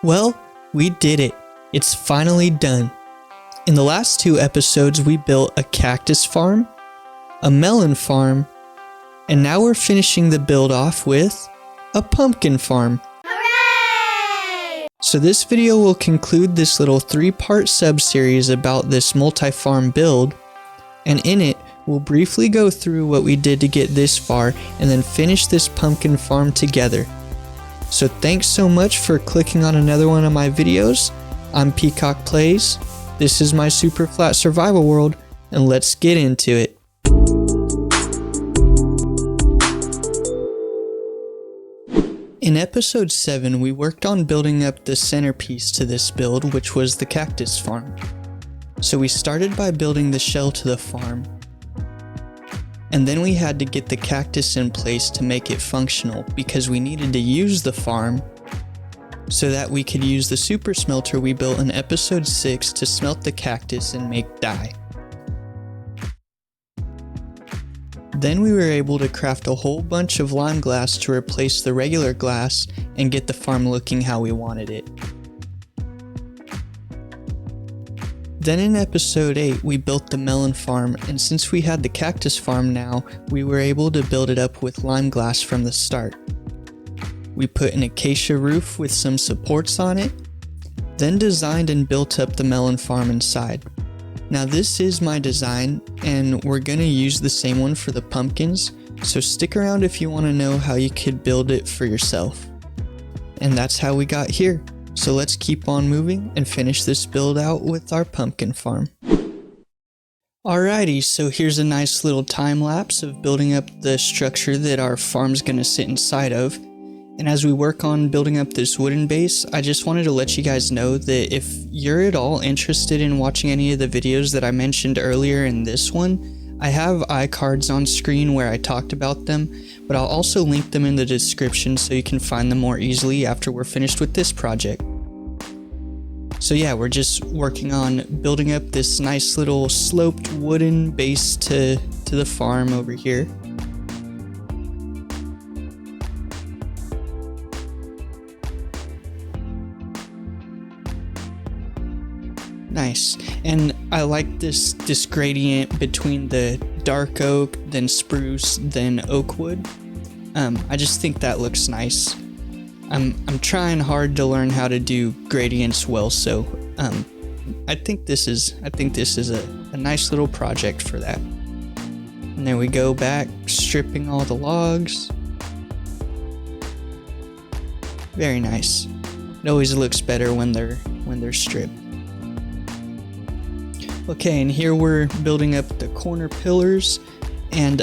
Well, we did it. It's finally done. In the last 2 episodes, we built a cactus farm, a melon farm, and now we're finishing the build off with a pumpkin farm. Hooray! So this video will conclude this little 3-part sub-series about this multi-farm build, and in it, we'll briefly go through what we did to get this far and then finish this pumpkin farm together. So thanks so much for clicking on another one of my videos. I'm Peacock Plays, this is my Superflat survival world, and let's get into it. In episode 7, we worked on building up the centerpiece to this build, which was the cactus farm. So we started by building the shell to the farm, and then we had to get the cactus in place to make it functional because we needed to use the farm so that we could use the super smelter we built in episode 6 to smelt the cactus and make dye. Then we were able to craft a whole bunch of lime glass to replace the regular glass and get the farm looking how we wanted it. Then in episode 8 we built the melon farm, and since we had the cactus farm now, we were able to build it up with lime glass from the start. We put an acacia roof with some supports on it, then designed and built up the melon farm inside. Now this is my design, and we're gonna use the same one for the pumpkins, so stick around if you want to know how you could build it for yourself. And that's how we got here. So let's keep on moving and finish this build out with our pumpkin farm. Alrighty, so here's a nice little time lapse of building up the structure that our farm's gonna sit inside of. And as we work on building up this wooden base, I just wanted to let you guys know that if you're at all interested in watching any of the videos that I mentioned earlier in this one, I have iCards on screen where I talked about them, but I'll also link them in the description so you can find them more easily after we're finished with this project. So yeah, we're just working on building up this nice little sloped wooden base to the farm over here. Nice, and I like this gradient between the dark oak, then spruce, then oak wood. I just think that looks nice. I'm trying hard to learn how to do gradients well, so I think this is a nice little project for that. And then we go back, stripping all the logs. Very nice. It always looks better when they're stripped. Okay, and here we're building up the corner pillars, and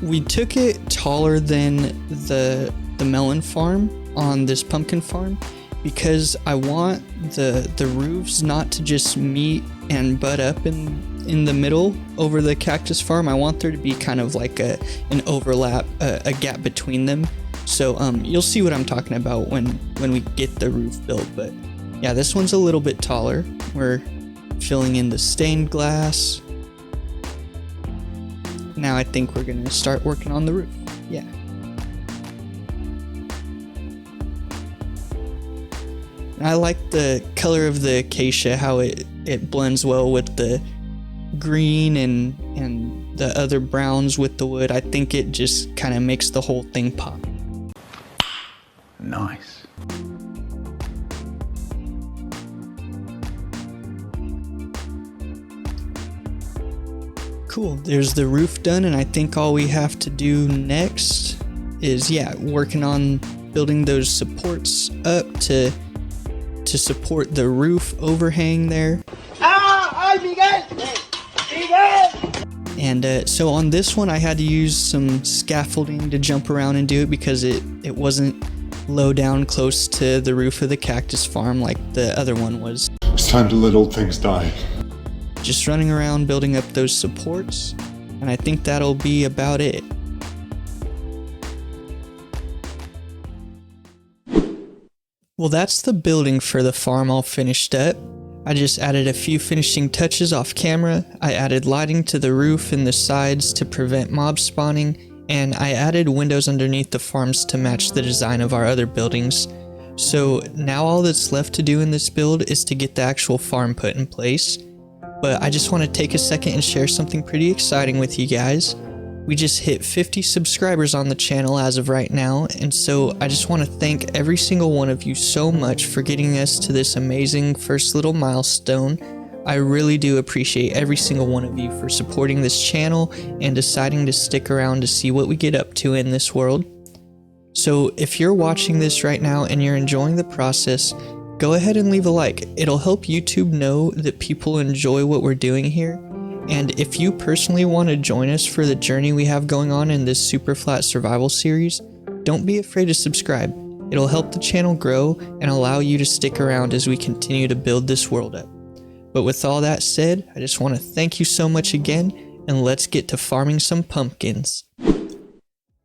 we took it taller than the melon farm on this pumpkin farm because I want the roofs not to just meet and butt up in the middle over the cactus farm. I want there to be kind of like an overlap, a gap between them. So you'll see what I'm talking about when we get the roof built. But yeah, this one's a little bit taller. We're filling in the stained glass. Now I think we're gonna start working on the roof. Yeah. I like the color of the acacia, how it blends well with the green and the other browns with the wood. I think it just kind of makes the whole thing pop. Nice. Cool, there's the roof done, and I think all we have to do next is, yeah, working on building those supports up to support the roof overhang there. And so on this one I had to use some scaffolding to jump around and do it because it wasn't low down close to the roof of the cactus farm like the other one was. It's time to let old things die. Just running around building up those supports, and I think that'll be about it. Well, that's the building for the farm all finished up. I just added a few finishing touches off camera. I added lighting to the roof and the sides to prevent mob spawning, and I added windows underneath the farms to match the design of our other buildings. So now all that's left to do in this build is to get the actual farm put in place. But I just want to take a second and share something pretty exciting with you guys. We just hit 50 subscribers on the channel as of right now, and so I just want to thank every single one of you so much for getting us to this amazing first little milestone. I really do appreciate every single one of you for supporting this channel and deciding to stick around to see what we get up to in this world. So if you're watching this right now and you're enjoying the process, go ahead and leave a like. It'll help YouTube know that people enjoy what we're doing here. And if you personally want to join us for the journey we have going on in this Superflat survival series, don't be afraid to subscribe. It'll help the channel grow and allow you to stick around as we continue to build this world up. But with all that said, I just want to thank you so much again, and let's get to farming some pumpkins.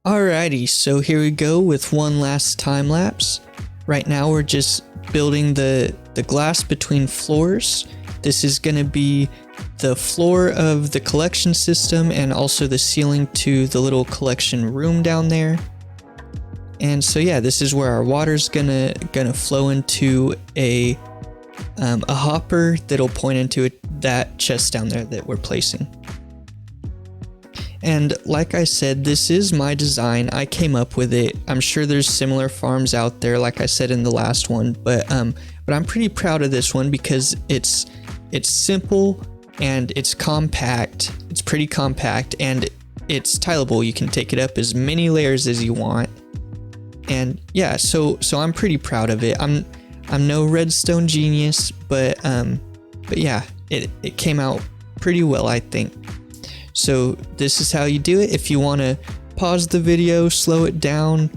Alrighty, so here we go with one last time lapse. Right now we're just building the glass between floors. This is going to be the floor of the collection system and also the ceiling to the little collection room down there. And so yeah, this is where our water's gonna flow into a hopper that'll point into that chest down there that we're placing. And like I said, this is my design. I came up with it. I'm sure there's similar farms out there, like I said in the last one, but I'm pretty proud of this one because it's simple and it's compact. It's pretty compact and it's tileable. You can take it up as many layers as you want. And yeah, so I'm pretty proud of it. I'm no redstone genius, but yeah, it came out pretty well, I think. So this is how you do it. If you want to pause the video, slow it down,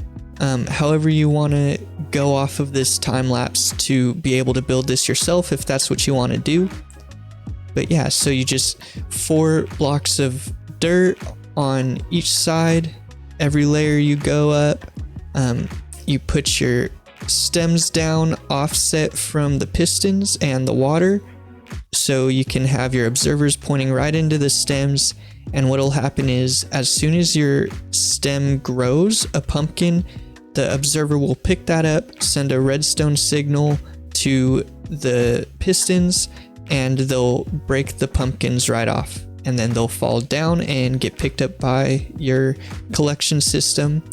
however you want to go off of this time lapse to be able to build this yourself, if that's what you want to do. But yeah, so you just 4 blocks of dirt on each side. Every layer you go up, you put your stems down offset from the pistons and the water, so you can have your observers pointing right into the stems. And what'll happen is, as soon as your stem grows a pumpkin, the observer will pick that up, send a redstone signal to the pistons, and they'll break the pumpkins right off. And then they'll fall down and get picked up by your collection system.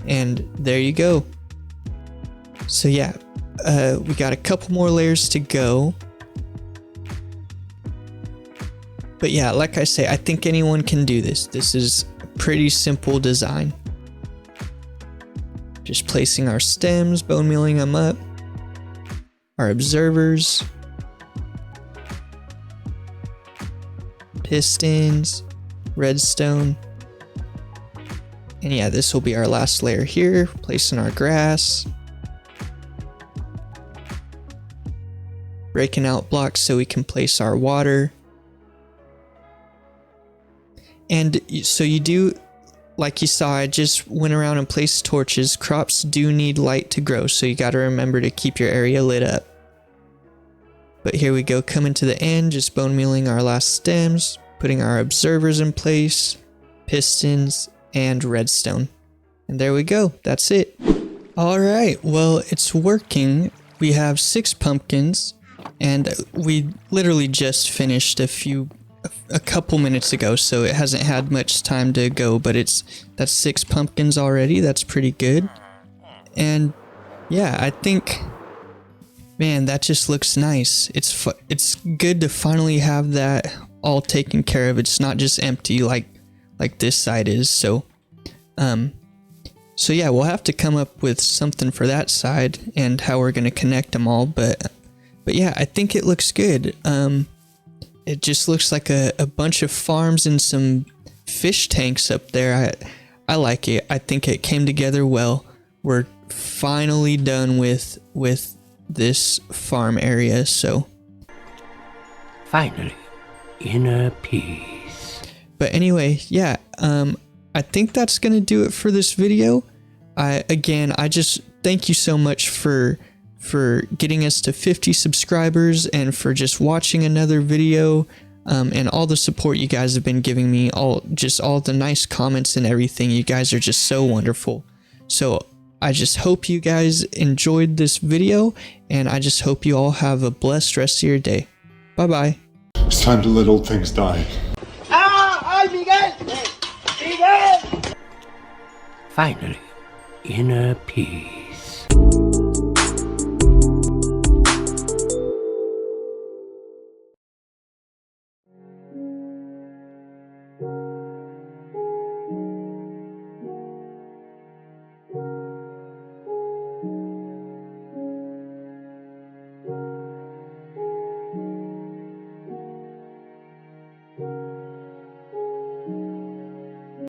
And there you go. So yeah, we got a couple more layers to go. But yeah, like I say, I think anyone can do this. This is a pretty simple design. Just placing our stems, bone mealing them up, our observers, pistons, redstone. And yeah, this will be our last layer here, placing our grass. Breaking out blocks so we can place our water. And so you do, like you saw, I just went around and placed torches. Crops do need light to grow, so you got to remember to keep your area lit up. But here we go, coming to the end, just bone mealing our last stems, putting our observers in place, pistons, and redstone. And there we go, that's it. Alright, well, it's working. We have 6 pumpkins, and we literally just finished a couple minutes ago, so it hasn't had much time to go, but that's 6 pumpkins already. That's pretty good. And yeah, I think, man, that just looks nice. It's good to finally have that all taken care of. It's not just empty like this side is. So yeah, we'll have to come up with something for that side and how we're gonna connect them all. But yeah, I think it looks good. It just looks like a bunch of farms and some fish tanks up there. I like it. I think it came together well. We're finally done with this farm area, so. Finally, inner peace. But anyway, yeah, I think that's going to do it for this video. I just thank you so much for getting us to 50 subscribers and for just watching another video, and all the support you guys have been giving me, all the nice comments and everything. You guys are just so wonderful. So I just hope you guys enjoyed this video, and I just hope you all have a blessed rest of your day. Bye bye. It's time to let old things die. Finally, inner peace.